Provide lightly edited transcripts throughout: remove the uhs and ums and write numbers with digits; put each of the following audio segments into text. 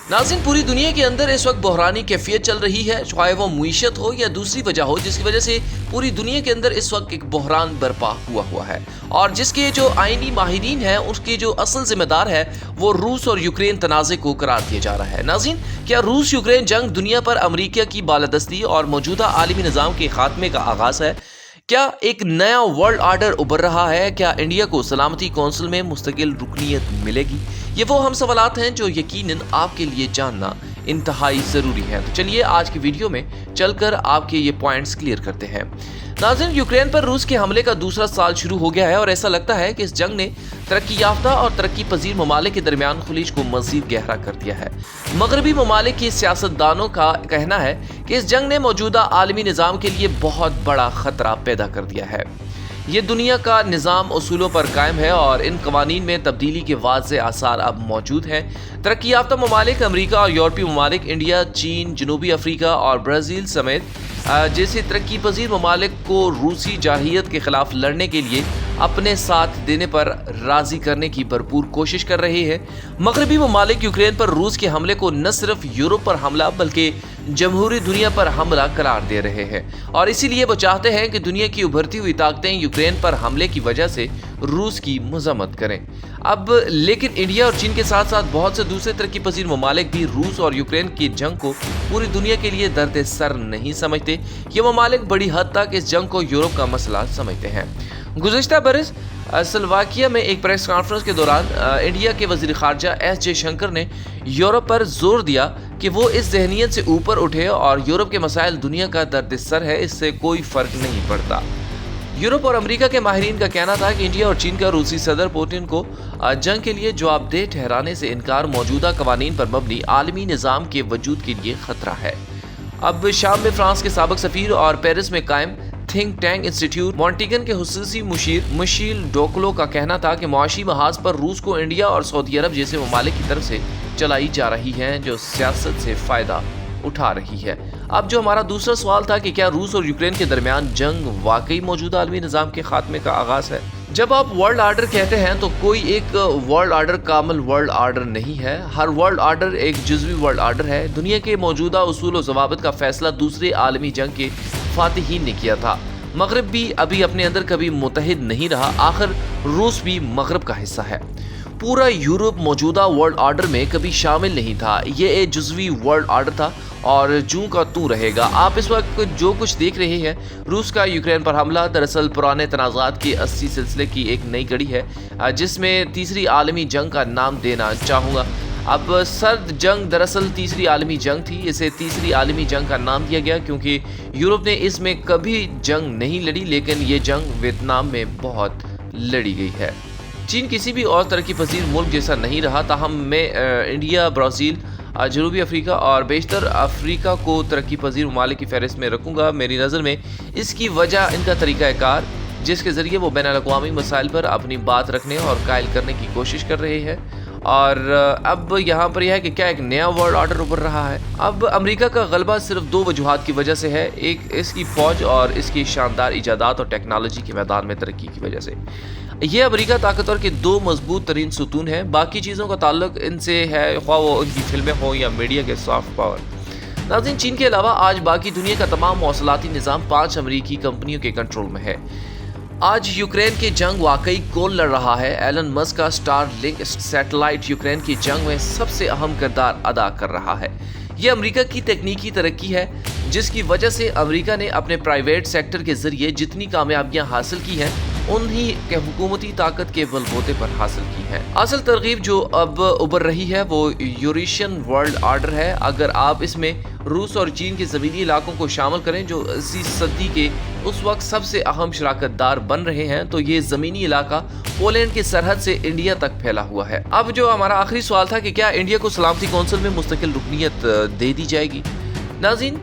नाज़रीन, पूरी दुनिया के अंदर इस वक्त बहरानी कैफियत चल रही है, चाहे वो मुईशत हो या दूसरी वजह हो, जिसकी वजह से पूरी दुनिया के अंदर इस वक्त एक बहरान बर्पा हुआ है और जिसके जो आईनी माहिरीन हैं उसके जो असल जिम्मेदार है वो रूस और यूक्रेन तनाज़े को करार दिया जा रहा है। नाज़रीन, क्या रूस यूक्रेन जंग दुनिया पर अमरीका की बालादस्ती और मौजूदा आलमी निज़ाम के खात्मे का आगाज़ है? क्या एक नया वर्ल्ड आर्डर उभर रहा है? क्या इंडिया को सलामती कौंसिल में मुस्तकिल रुकनीत मिलेगी? ये वो हम सवालात हैं जो यकीनन आपके लिए जानना इंतहाई ज़रूरी है। तो चलिए आज की वीडियो में चलकर आपके ये पॉइंट्स क्लियर करते हैं। नाज़रीन, यूक्रेन पर रूस के हमले का दूसरा साल शुरू हो गया है और ऐसा लगता है कि इस जंग ने तरक्की याफ्ता और तरक्की पजीर ममालिक के दरमियान खलीज को मज़ीद गहरा कर दिया है। मगरबी ममालिक के सियासतदानों का कहना है कि इस जंग ने मौजूदा आलमी निज़ाम के लिए बहुत बड़ा ख़तरा पैदा कर दिया है। ये दुनिया का निज़ाम उसूलों पर कायम है और इन कवानीन में तब्दीली के वाज़े आसार अब मौजूद हैं। तरक्की याफ्ता ममालिक अमरीका और यूरोपीय ममालिक, इंडिया, चीन, जनूबी अफ्रीका और ब्राज़ील समेत जैसे तरक्की पजीर ममालिक को रूसी जारहियत के खिलाफ लड़ने के लिए अपने साथ देने पर राज़ी करने की भरपूर कोशिश कर रहे हैं। मगरबी ममालिक यूक्रेन पर रूस के हमले को न सिर्फ यूरोप पर हमला बल्कि जमहूरी दुनिया पर हमला करार दे रहे हैं और इसीलिए वो चाहते हैं कि दुनिया की उभरती हुई ताकतें यूक्रेन पर हमले की वजह से रूस की मजम्मत करें। अब लेकिन इंडिया और चीन के साथ साथ बहुत से दूसरे तरक्की पजीर ममालिक भी रूस और यूक्रेन की जंग को पूरी दुनिया के लिए दर्द सर नहीं समझते। ये ममालिक बड़ी हद तक इस जंग को यूरोप का मसला समझते हैं। गुज़िश्ता बरस स्लोवाकिया में एक प्रेस कॉन्फ्रेंस के दौरान इंडिया के वज़ीर ख़ारजा एस जयशंकर ने यूरोप पर जोर दिया कि वो इस ज़हनियत से ऊपर उठे और यूरोप के मसाइल दुनिया का दर्द सर है, इससे कोई फ़र्क नहीं पड़ता। यूरोप और अमेरिका के माहिरीन का कहना था कि इंडिया और चीन का रूसी सदर पुतिन को जंग के लिए जवाबदेह ठहराने से इनकार मौजूदा कवानीन पर मबनी आलमी निज़ाम के वजूद के लिए ख़तरा है। अब शाम में फ्रांस के साबिक सफ़ीर और पेरिस में कायम थिंक टैंक इंस्टीट्यूट मॉन्टिगन के खुसूसी मुशीर मिशेल डोकलो का कहना था कि मुआशी महाज पर रूस को इंडिया और सऊदी अरब जैसे ममालिक की तरफ से चलाई जा रही हैं जो सियासत से फ़ायदा उठा रही है। अब जो हमारा दूसरा सवाल था कि क्या रूस और यूक्रेन के दरमियान जंग वाकई मौजूदा आलमी निज़ाम के खात्मे का आगाज़ है? जब आप वर्ल्ड आर्डर कहते हैं तो कोई एक वर्ल्ड आर्डर कामिल वर्ल्ड आर्डर नहीं है। हर वर्ल्ड आर्डर एक जुज़वी वर्ल्ड आर्डर है। दुनिया के मौजूदा उसूल और ज़वाबित का फैसला दूसरे आलमी जंग के फातिहीन ने किया था। मगरब भी अभी अपने अंदर कभी मुत्तहिद नहीं रहा, आखिर रूस भी मगरब का हिस्सा है। पूरा यूरोप मौजूदा वर्ल्ड आर्डर में कभी शामिल नहीं था। ये एक जुज़वी वर्ल्ड आर्डर था और जूं का तू रहेगा। आप इस वक्त जो कुछ देख रहे हैं, रूस का यूक्रेन पर हमला दरअसल पुराने तनाज़ात के 80 सिलसिले की एक नई कड़ी है जिसमें तीसरी आलमी जंग का नाम देना चाहूँगा। अब सर्द जंग दरअसल तीसरी आलमी जंग थी। इसे तीसरी आलमी जंग का नाम दिया गया क्योंकि यूरोप ने इसमें कभी जंग नहीं लड़ी, लेकिन ये जंग वियतनाम में बहुत लड़ी गई है। चीन किसी भी और तरक्की पजीर मुल्क जैसा नहीं रहा, ताहम मैं इंडिया, ब्राज़ील, जनूबी अफ्रीका और बेशतर अफ्रीका को तरक्की पजीर ममालिक की फहरिस्त में रखूँगा। मेरी नज़र में इसकी वजह इनका तरीक़ाकार जिसके ज़रिए वो बैनुल अक़वामी मसाइल पर अपनी बात रखने और कायल करने की कोशिश कर रहे हैं। और अब यहाँ पर यह है कि क्या एक नया वर्ल्ड ऑर्डर उभर रहा है। अब अमेरिका का गलबा सिर्फ दो वजूहात की वजह से है, एक इसकी फ़ौज और इसकी शानदार इजादात और टेक्नोलॉजी के मैदान में तरक्की की वजह से। ये अमेरिका ताकतवर के दो मजबूत तरीन सुतून हैं। बाकी चीज़ों का ताल्लुक इनसे है, ख्वाह वो उनकी फिल्में हों या मीडिया के सॉफ्ट पावर। नाज़रीन, चीन के अलावा आज बाकी दुनिया का तमाम मौसलाती निज़ाम 5 अमेरिकी कंपनियों के कंट्रोल में है। आज यूक्रेन की जंग वाकई कौन लड़ रहा है? एलन मस्क का स्टारलिंक सैटेलाइट यूक्रेन की जंग में सबसे अहम किरदार अदा कर रहा है। ये अमेरिका की तकनीकी तरक्की है जिसकी वजह से अमेरिका ने अपने प्राइवेट सेक्टर के जरिए जितनी कामयाबियां हासिल की हैं उन्हीं के हुकूमती ताकत के बलबूते पर हासिल की है। असल तरगीब जो अब उभर रही है वो यूरेशियन वर्ल्ड आर्डर है। अगर आप इसमें रूस और चीन के ज़मीनी इलाकों को शामिल करें जो 80 सदी के उस वक्त सबसे अहम शराकतदार बन रहे हैं, तो ये ज़मीनी इलाका पोलैंड की सरहद से इंडिया तक फैला हुआ है। अब जो हमारा आखिरी सवाल था कि क्या इंडिया को सलामती कौंसिल में मुस्तकिल रुकनीत दे दी जाएगी? नाज़रीन,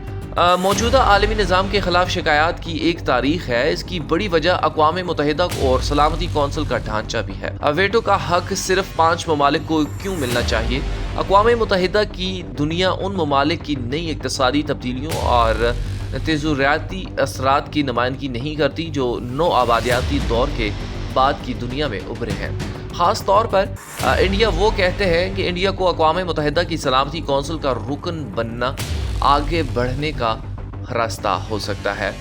मौजूदा आलमी निज़ाम के ख़िलाफ़ शिकायत की एक तारीख है। इसकी बड़ी वजह अक़वाम मुत्तहिदा और सलामती कौंसिल का ढांचा भी है। वेटो का हक सिर्फ 5 ममालिक को क्यों मिलना चाहिए? अक़वाम मुत्तहिदा की दुनिया उन ममालिक की नई इक़्तिसादी तब्दीलियों और तेज़ुर्रियाती असरात की नुमाइंदगी नहीं करती जो नौ आबादियाती दौर के बाद की दुनिया में उभरे हैं। ख़ास तौर पर इंडिया वो कहते हैं कि इंडिया को अक़वाम मुत्तहिदा की सलामती कौंसिल का रुकन बनना आगे बढ़ने का रास्ता हो सकता है।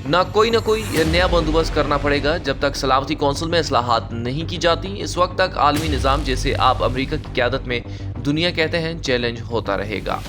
ना कोई नया बंदोबस्त करना पड़ेगा जब तक सलामती कौंसिल में इस्लाहात नहीं की जाती। इस वक्त तक आलमी निज़ाम, जैसे आप अमेरिका की क़यादत में दुनिया कहते हैं, चैलेंज होता रहेगा।